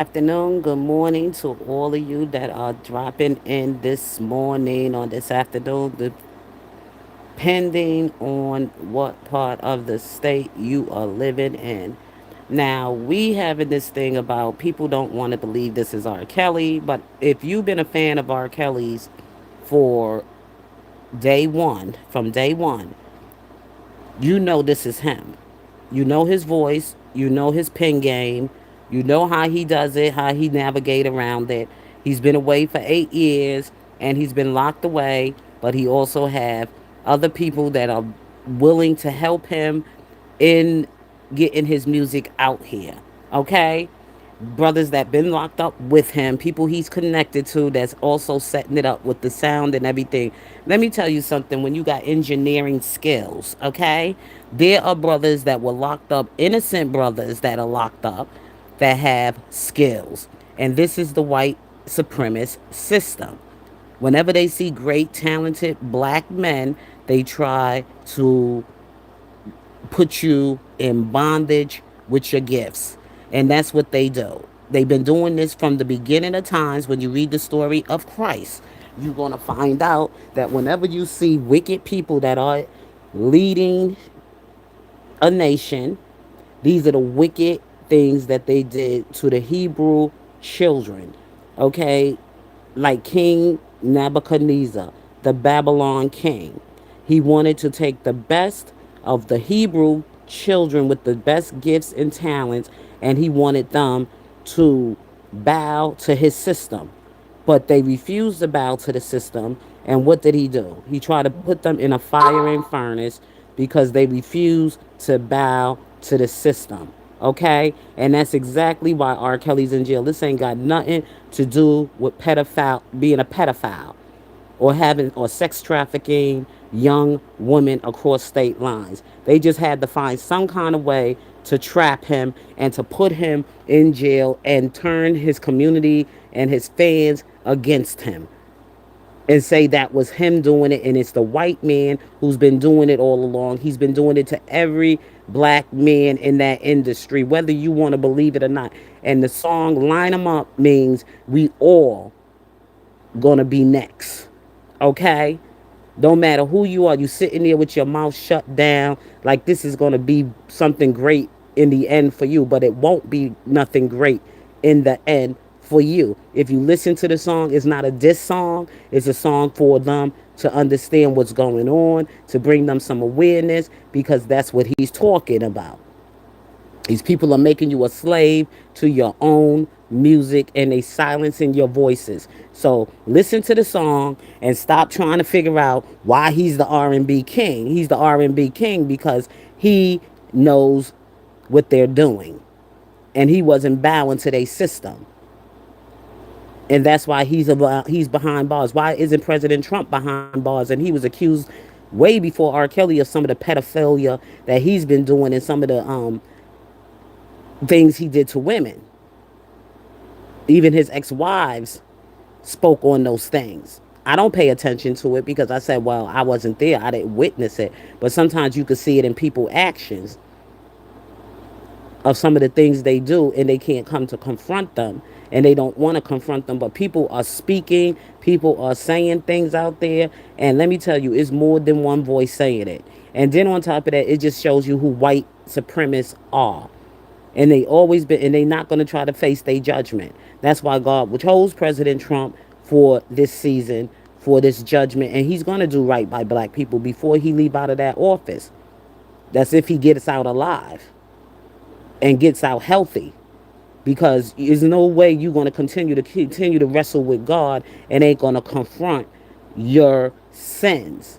afternoon, good morning to all of you that are dropping in this morning or this afternoon, depending on what part of the state you are living in. Now, we having this thing about people don't want to believe this is R. Kelly, but if you've been a fan of R. Kelly's for day one, from day one, you know this is him. You know his voice, you know his pen game, you know how he does it, how he navigate around it. He's been away for 8 years and he's been locked away, but he also have other people that are willing to help him in getting his music out here. Okay? Brothers that been locked up with him, people he's connected to that's also setting it up with the sound and everything. Let me tell you something, when you got engineering skills, okay? There are brothers that were locked up, innocent brothers that are locked up that have skills. And this is the white supremacist system. Whenever they see great talented black men, they try to put you in bondage with your gifts. And that's what they do. They've been doing this from the beginning of times. When you read the story of Christ, you're going to find out that whenever you see wicked people that are leading a nation, these are the wicked things that they did to the Hebrew children. Okay? Like King Nebuchadnezzar, the Babylon king. He wanted to take the best of the Hebrew children with the best gifts and talents, and he wanted them to bow to his system. But they refused to bow to the system. And what did he do? He tried to put them in a firing furnace because they refused to bow to the system. Okay? And that's exactly why R. Kelly's in jail. This ain't got nothing to do with pedophile, being a pedophile or having or sex trafficking young women across state lines. They just had to find some kind of way to trap him and to put him in jail and turn his community and his fans against him and say that was him doing it and it's the white man who's been doing it all along. He's been doing it to every black man in that industry, whether you want to believe it or not. And the song Line 'em Up means we all gonna be next. Okay? Don't matter who you are, you sitting there with your mouth shut down, like this is gonna be something great in the end for you, but it won't be nothing great in the end for you. If you listen to the song, it's not a diss song, it's a song for them to understand what's going on, to bring them some awareness, because that's what he's talking about. These people are making you a slave to your own music and they silencing your voices. So listen to the song and stop trying to figure out why he's the R&B king. He's the R&B king because he knows what they're doing and he wasn't bowing to their system. And that's why he's behind bars. Why isn't President Trump behind bars? And he was accused way before R. Kelly of some of the pedophilia that he's been doing and some of the things he did to women. Even his ex-wives spoke on those things. I don't pay attention to it because I said, well, I wasn't there. I didn't witness it. But sometimes you can see it in people's actions of some of the things they do and they can't come to confront them and they don't want to confront them. But people are speaking, people are saying things out there. And let me tell you, it's more than one voice saying it. And then on top of that, it just shows you who white supremacists are. And they always been, and they not going to try to face their judgment. That's why God chose President Trump for this season, for this judgment, and he's going to do right by black people before he leave out of that office. That's if he gets out alive and gets out healthy, because there's no way you're going to continue to wrestle with God and ain't going to confront your sins.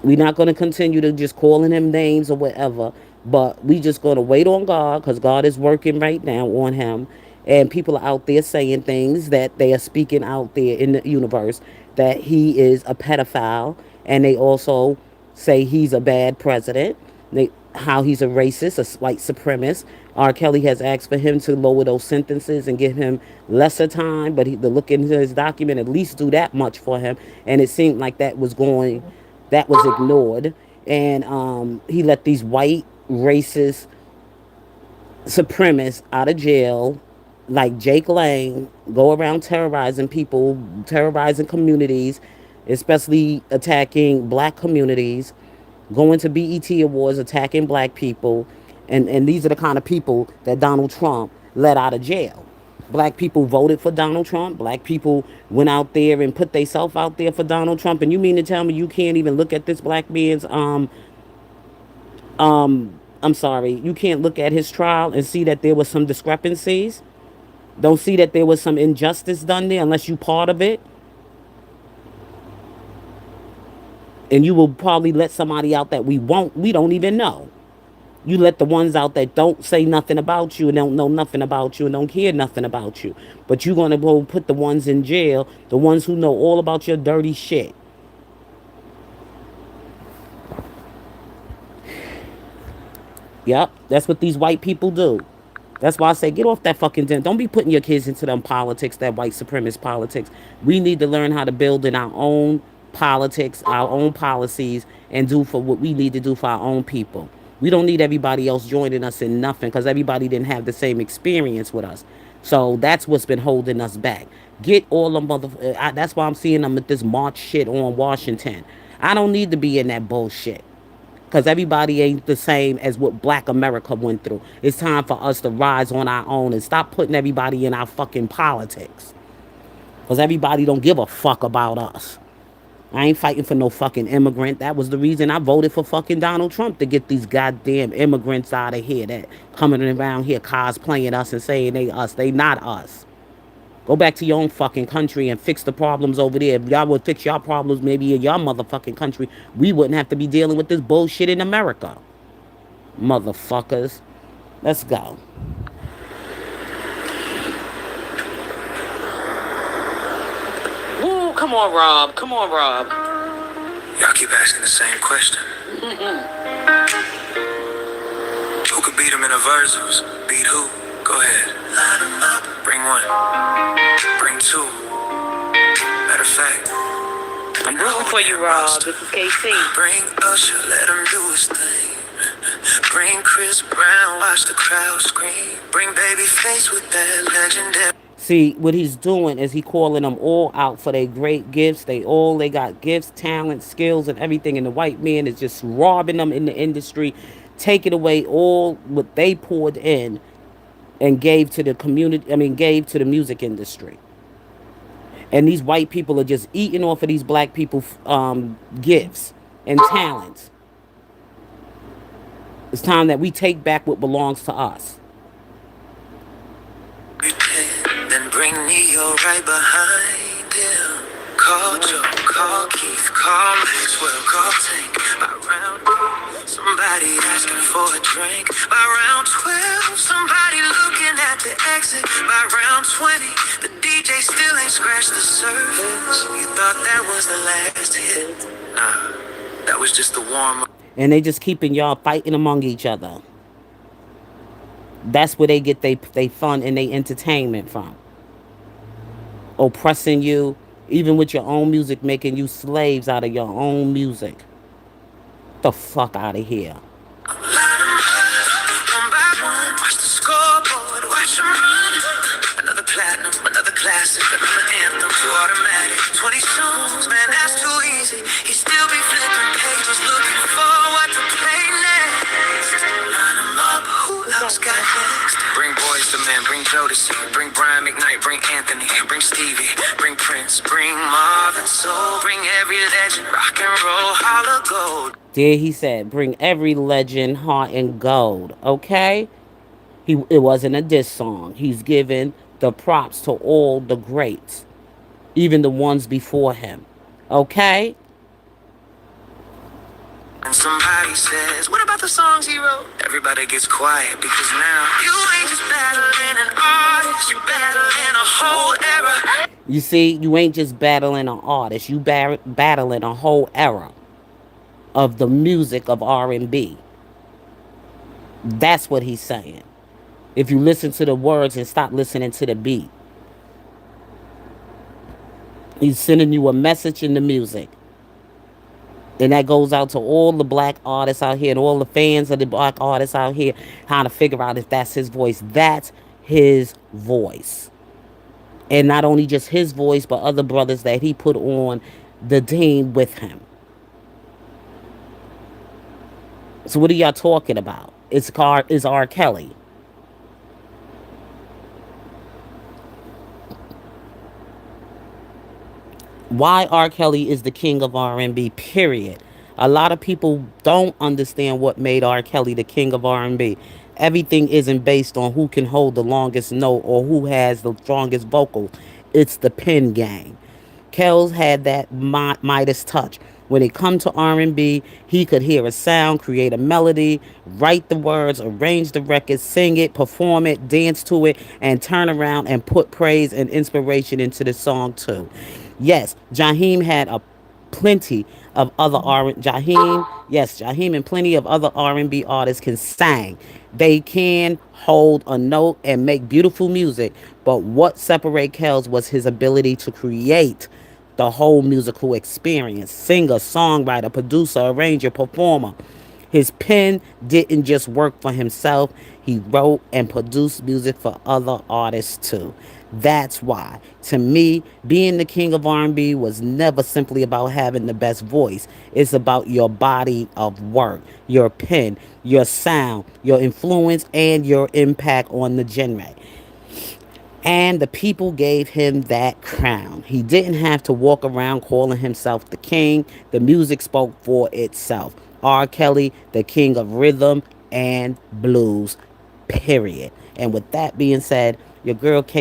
We're not going to continue to just calling him names or whatever, but we just going to wait on God because God is working right now on him. And people are out there saying things that they are speaking out there in the universe that he is a pedophile. And they also say he's a bad president. How he's a racist, a white supremacist. R. Kelly has asked for him to lower those sentences and give him lesser time, but to look into his document, at least do that much for him. And it seemed like that was ignored. And he let these white racist supremacists out of jail like Jake Lang, go around terrorizing people, terrorizing communities, especially attacking black communities, going to BET Awards, attacking black people. And these are the kind of people that Donald Trump let out of jail. Black people voted for Donald Trump. Black people went out there and put themselves out there for Donald Trump. And you mean to tell me you can't even look at this black man's I'm sorry, you can't look at his trial and see that there was some discrepancies? Don't see that there was some injustice done there unless you part of it? And you will probably let somebody out that we don't even know. You let the ones out that don't say nothing about you and don't know nothing about you and don't care nothing about you. But you're going to go put the ones in jail, the ones who know all about your dirty shit. Yep, that's what these white people do. That's why I say get off that fucking den. Don't be putting your kids into them politics, that white supremacist politics. We need to learn how to build in our own politics, our own policies, and do for what we need to do for our own people. We don't need everybody else joining us in nothing because everybody didn't have the same experience with us. So that's what's been holding us back. Get all the mother. That's why I'm seeing them with this March shit on Washington. I don't need to be in that bullshit because everybody ain't the same as what black America went through. It's time for us to rise on our own and stop putting everybody in our fucking politics because everybody don't give a fuck about us. I ain't fighting for no fucking immigrant. That was the reason I voted for fucking Donald Trump, to get these goddamn immigrants out of here that coming around here cosplaying us and saying they us. They not us. Go back to your own fucking country and fix the problems over there. If y'all would fix your problems maybe in your motherfucking country, we wouldn't have to be dealing with this bullshit in America. Motherfuckers. Let's go. Woo, come on, Rob. Come on, Rob. Y'all keep asking the same question. Who could beat him in a versus? Beat who? Go ahead. Line 'em up. Bring one. Bring two. Matter of fact, I'm rooting for you, Rob. This is KC. bring Usher, let him do his thing. Bring Chris Brown, watch the crowd scream. Bring Babyface with that legendary. See, what he's doing is he calling them all out for their great gifts. They got gifts, talent, skills, and everything. And the white man is just robbing them in the industry, taking away all what they poured in and gave to the community. I mean, gave to the music industry. And these white people are just eating off of these black people's gifts and talents. It's time that we take back what belongs to us. Then bring Neo right behind him. Call Joe, call Keith, call Maxwell, call Tank. By round somebody asking for a drink. By round 12, somebody looking at the exit. By round 20, the DJ still ain't scratched the surface. You thought that was the last hit? Nah, that was just the warm up. And they just keeping y'all fighting among each other. That's where they get they fun and they entertainment from. Oppressing you, even with your own music, making you slaves out of your own music. The fuck out of here. One by one, watch the scoreboard, watch them run. Another platinum, another classic, another anthem, too automatic. 20 songs, man, that's too easy. He still be flipping pages, looking for what to play next. Line 'em up, who else got next? Bring Boys to Men, bring Jodeci, bring Brian McKnight, bring Anthony, bring Stevie, bring Prince, bring Marvin Soul, bring every legend, rock and roll, holla gold. There he said, bring every legend, heart, and gold. Okay? It wasn't a diss song. He's giving the props to all the greats, even the ones before him. Okay? And somebody says, what about the songs he wrote? Everybody gets quiet because now you ain't just battling an artist, you battling a whole era. You see, you ain't just battling an artist. You battling a whole era of the music of R&B. That's what he's saying. If you listen to the words and stop listening to the beat. He's sending you a message in the music. And that goes out to all the black artists out here and all the fans of the black artists out here, how to figure out if that's his voice. That's his voice. And not only just his voice, but other brothers that he put on the team with him. So what are y'all talking about? It's R. Kelly. Why R. Kelly is the king of R&B, period. A lot of people don't understand what made R. Kelly the king of R&B. Everything isn't based on who can hold the longest note or who has the strongest vocal. It's the pen game. Kells had that Midas touch. When it come to R&B, he could hear a sound, create a melody, write the words, arrange the record, sing it, perform it, dance to it, and turn around and put praise and inspiration into the song too. Yes, Jaheim had a plenty of other R Jaheim, yes, Jaheim and plenty of other R&B artists can sing. They can hold a note and make beautiful music, but what separated Kells was his ability to create the whole musical experience. Singer, songwriter, producer, arranger, performer. His pen didn't just work for himself, he wrote and produced music for other artists too. That's why, to me, being the king of R&B was never simply about having the best voice. It's about your body of work, your pen, your sound, your influence, and your impact on the genre. And the people gave him that crown. He didn't have to walk around calling himself the king. The music spoke for itself. R. Kelly, the king of rhythm and blues, period. And with that being said, your girl Casey